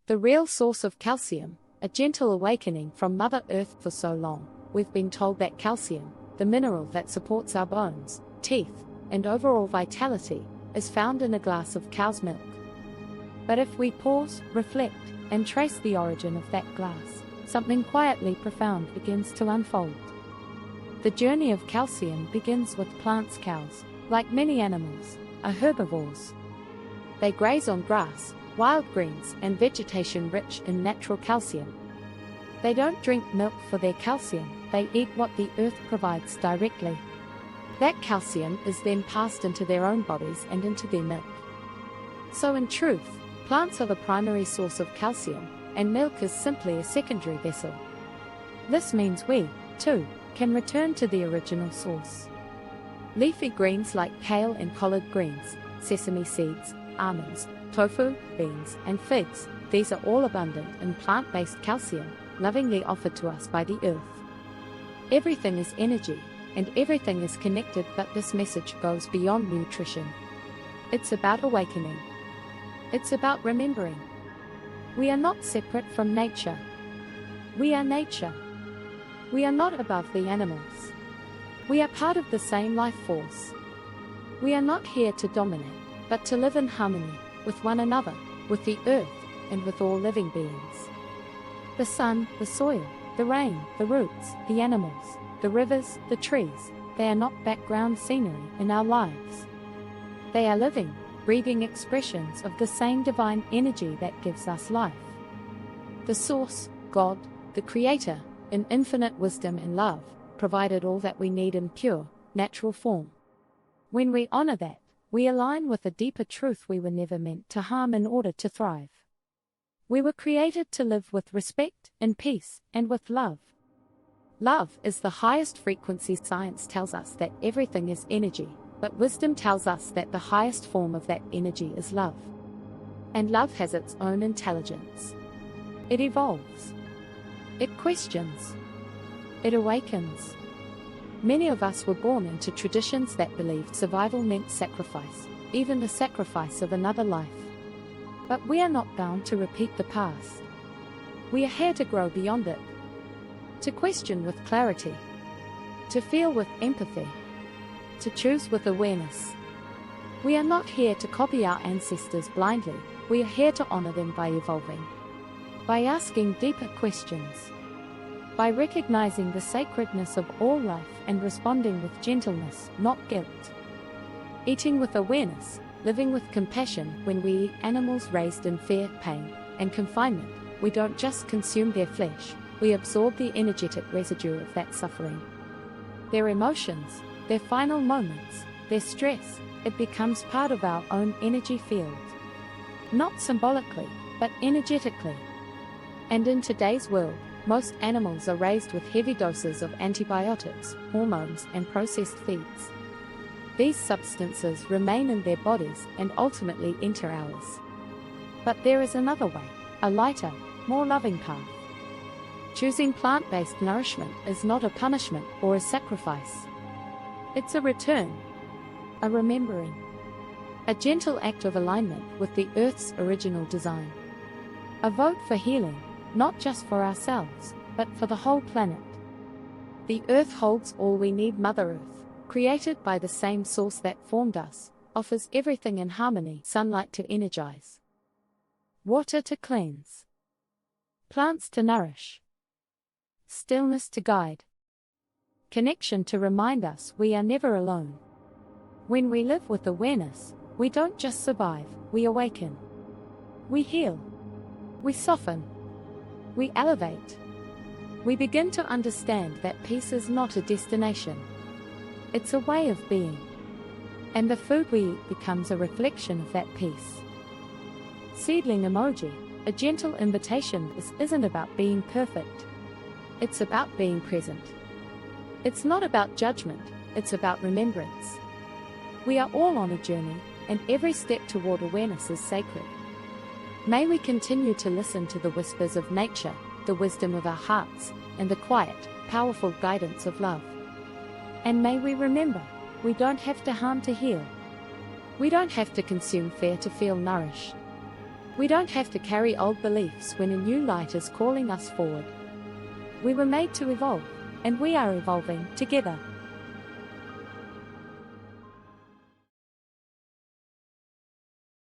The real source of calcium, a gentle awakening from Mother Earth. For so long, we've been told that calcium, the mineral that supports our bones, teeth, and overall vitality, is found in a glass of cow's milk. But if we pause, reflect, and trace the origin of that glass, something quietly profound begins to unfold. The journey of calcium begins with plants. Cows, like many animals, are herbivores. They graze on grass, wild greens, and vegetation rich in natural calcium. They don't drink milk for their calcium, they eat what the earth provides directly. That calcium is then passed into their own bodies and into their milk. So in truth, plants are the primary source of calcium, and milk is simply a secondary vessel. This means we, too, can return to the original source. Leafy greens like kale and collard greens, sesame seeds, almonds, tofu, beans, and figs, these are all abundant in plant-based calcium, lovingly offered to us by the earth. Everything is energy, and everything is connected, but this message goes beyond nutrition. It's about awakening. It's about remembering. We are not separate from nature. We are nature. We are not above the animals. We are part of the same life force. We are not here to dominate, but to live in harmony with one another, with the earth, and with all living beings. The sun, the soil, the rain, the roots, the animals, the rivers, the trees, they are not background scenery in our lives. They are living, breathing expressions of the same divine energy that gives us life. The Source, God, the Creator, in infinite wisdom and love, provided all that we need in pure, natural form. When we honor that, we align with a deeper truth: we were never meant to harm in order to thrive. We were created to live with respect, in peace, and with love. Love is the highest frequency. Science tells us that everything is energy, but wisdom tells us that the highest form of that energy is love. And love has its own intelligence. It evolves. It questions. It awakens. Many of us were born into traditions that believed survival meant sacrifice, even the sacrifice of another life. But we are not bound to repeat the past. We are here to grow beyond it, to question with clarity, to feel with empathy, to choose with awareness. We are not here to copy our ancestors blindly, we are here to honor them by evolving, by asking deeper questions, by recognizing the sacredness of all life and responding with gentleness, not guilt. Eating with awareness, living with compassion. When we eat animals raised in fear, pain, and confinement, we don't just consume their flesh, we absorb the energetic residue of that suffering. Their emotions, their final moments, their stress, it becomes part of our own energy field. Not symbolically, but energetically. And in today's world, most animals are raised with heavy doses of antibiotics, hormones, and processed feeds. These substances remain in their bodies and ultimately enter ours. But there is another way, a lighter, more loving path. Choosing plant-based nourishment is not a punishment or a sacrifice. It's a return, a remembering, a gentle act of alignment with the Earth's original design. A vote for healing, not just for ourselves, but for the whole planet. The Earth holds all we need. Mother Earth, created by the same source that formed us, offers everything in harmony: sunlight to energize, water to cleanse, plants to nourish, stillness to guide, connection to remind us we are never alone. When we live with awareness, we don't just survive, we awaken. We heal. We soften. We elevate. We begin to understand that peace is not a destination. It's a way of being. And the food we eat becomes a reflection of that peace. Seedling emoji, a gentle invitation. This isn't about being perfect. It's about being present. It's not about judgment, it's about remembrance. We are all on a journey, and every step toward awareness is sacred. May we continue to listen to the whispers of nature, the wisdom of our hearts, and the quiet, powerful guidance of love. And may we remember, we don't have to harm to heal. We don't have to consume fear to feel nourished. We don't have to carry old beliefs when a new light is calling us forward. We were made to evolve, and we are evolving together.